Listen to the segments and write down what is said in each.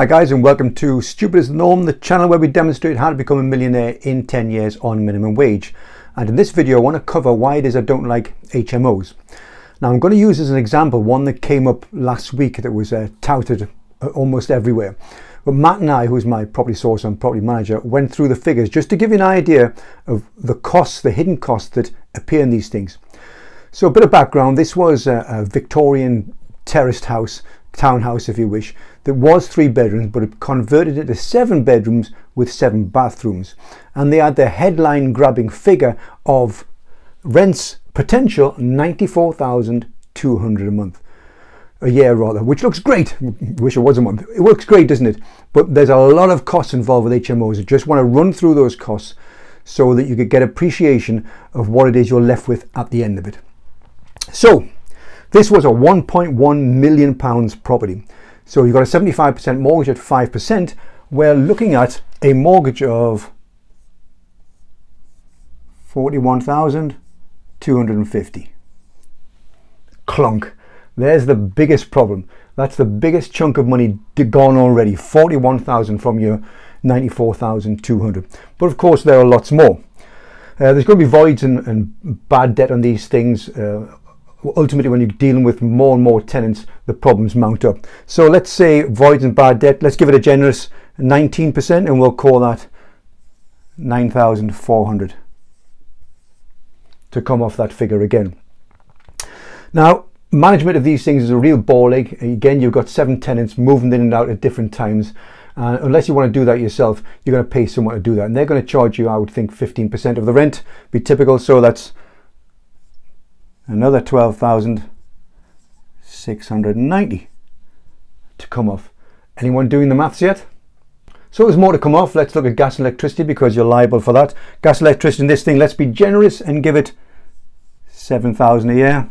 Hi guys, and welcome to Stupid as the Norm, the channel where we demonstrate how to become a millionaire in 10 years on minimum wage. And in this video I want to cover why it is I don't like HMOs. Now I'm going to use as an example one that came up last week that was touted almost everywhere. But Matt and I, who's my property source and property manager, went through the figures just to give you an idea of the costs, the hidden costs that appear in these things. So a bit of background: this was a Victorian terraced house, townhouse if you wish, that was 3 bedrooms, but it converted into 7 bedrooms with 7 bathrooms. And they had the headline grabbing figure of rents potential $94,200 a month. A year rather, which looks great. Wish it was a month. It looks great, doesn't it? But there's a lot of costs involved with HMOs. I just want to run through those costs so that you could get appreciation of what it is you're left with at the end of it. So this was a £1.1 million property. So you've got a 75% mortgage at 5%. We're looking at a mortgage of $41,250. Clunk. There's the biggest problem. That's the biggest chunk of money gone already. 41,000 from your 94,200. But of course there are lots more. There's going to be voids and bad debt on these things. Ultimately, when you're dealing with more and more tenants, the problems mount up. So let's say voids and bad debt, let's give it a generous 19%, and we'll call that 9,400 to come off that figure again. Now, management of these things is a real ball ache. Again, you've got 7 tenants moving in and out at different times. Unless you want to do that yourself, you're going to pay someone to do that. And they're going to charge you, I would think, 15% of the rent, be typical. So that's another 12,690 to come off. Anyone doing the maths yet? So there's more to come off. Let's look at gas and electricity, because you're liable for that. Gas and electricity in this thing, let's be generous and give it 7,000 a year.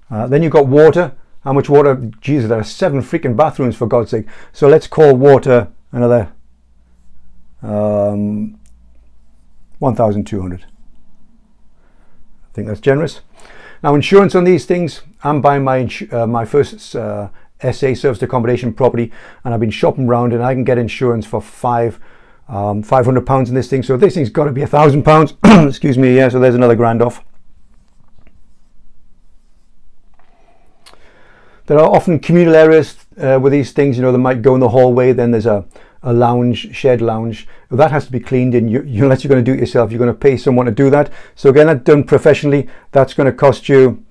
Then you've got water. How much water? Jesus, there are 7 freaking bathrooms, for God's sake. So let's call water another 1,200. I think that's generous. Now, insurance on these things. I'm buying my first SA, serviced accommodation property, and I've been shopping around, and I can get insurance for £500 in this thing. So this thing's got to be £1,000. Excuse me. Yeah. So there's another grand off. There are often communal areas with these things. You know, they might go in the hallway. Then there's a lounge, shared lounge. That has to be cleaned in. Unless you're going to do it yourself, you're going to pay someone to do that. So again, that's done professionally. That's going to cost you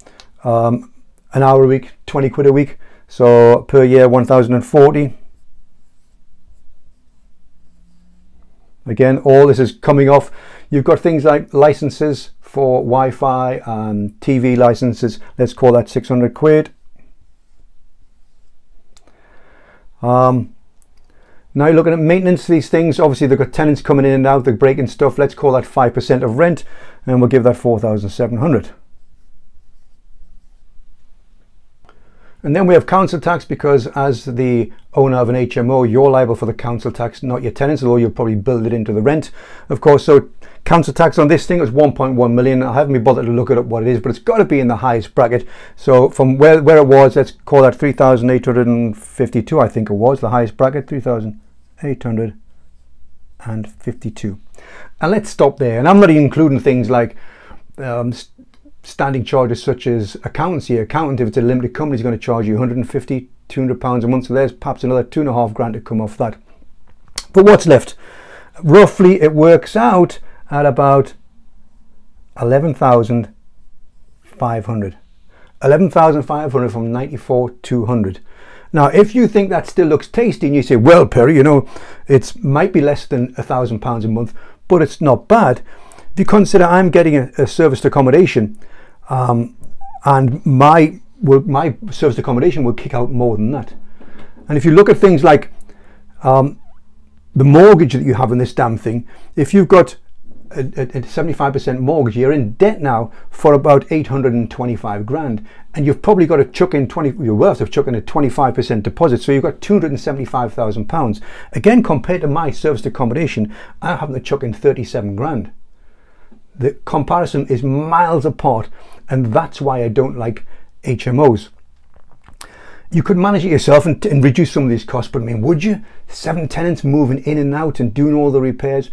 an hour a week, 20 quid a week. So per year, 1,040. Again, all this is coming off. You've got things like licenses for Wi-Fi and TV licenses. Let's call that 600 quid. Now you're looking at maintenance of these things. Obviously they've got tenants coming in and out, they're breaking stuff. Let's call that 5% of rent, and we'll give that 4,700. And then we have council tax, because as the owner of an HMO, you're liable for the council tax, not your tenants, although you'll probably build it into the rent, of course. So council tax on this thing is 1.1 million. I haven't been bothered to look it up what it is, but it's got to be in the highest bracket. So from where it was, let's call that 3,852, I think it was the highest bracket, 3,852. And let's stop there. And I'm not even including things like standing charges such as accountancy. Accountant, if it's a limited company, is going to charge you 150, 200 pounds a month. So there's perhaps another 2.5 grand to come off that. But what's left? Roughly, it works out at about 11,500. 11,500 from 94,200. Now, if you think that still looks tasty, and you say, well, Perry, you know, it might be less than £1,000 a month, but it's not bad. If you consider I'm getting a serviced accommodation, and my serviced accommodation will kick out more than that. And if you look at things like the mortgage that you have in this damn thing, if you've got a 75% mortgage, you're in debt now for about 825 grand, and you've probably got to chuck in you will have to chuck in a 25% deposit, so you've got 275,000 pounds. Again, compared to my serviced accommodation, I'm having to chuck in 37 grand. The comparison is miles apart, and that's why I don't like HMOs. You could manage it yourself and reduce some of these costs, but I mean, would you? 7 tenants moving in and out and doing all the repairs.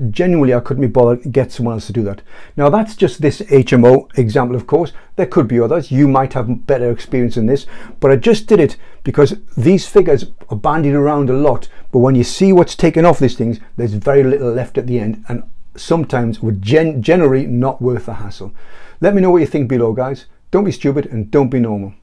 Genuinely, I couldn't be bothered to get someone else to do that. Now, that's just this HMO example, of course. There could be others. You might have better experience in this, but I just did it because these figures are bandied around a lot, but when you see what's taken off these things, there's very little left at the end, and sometimes would generally not worth the hassle. Let me know what you think below, guys. Don't be stupid and don't be normal.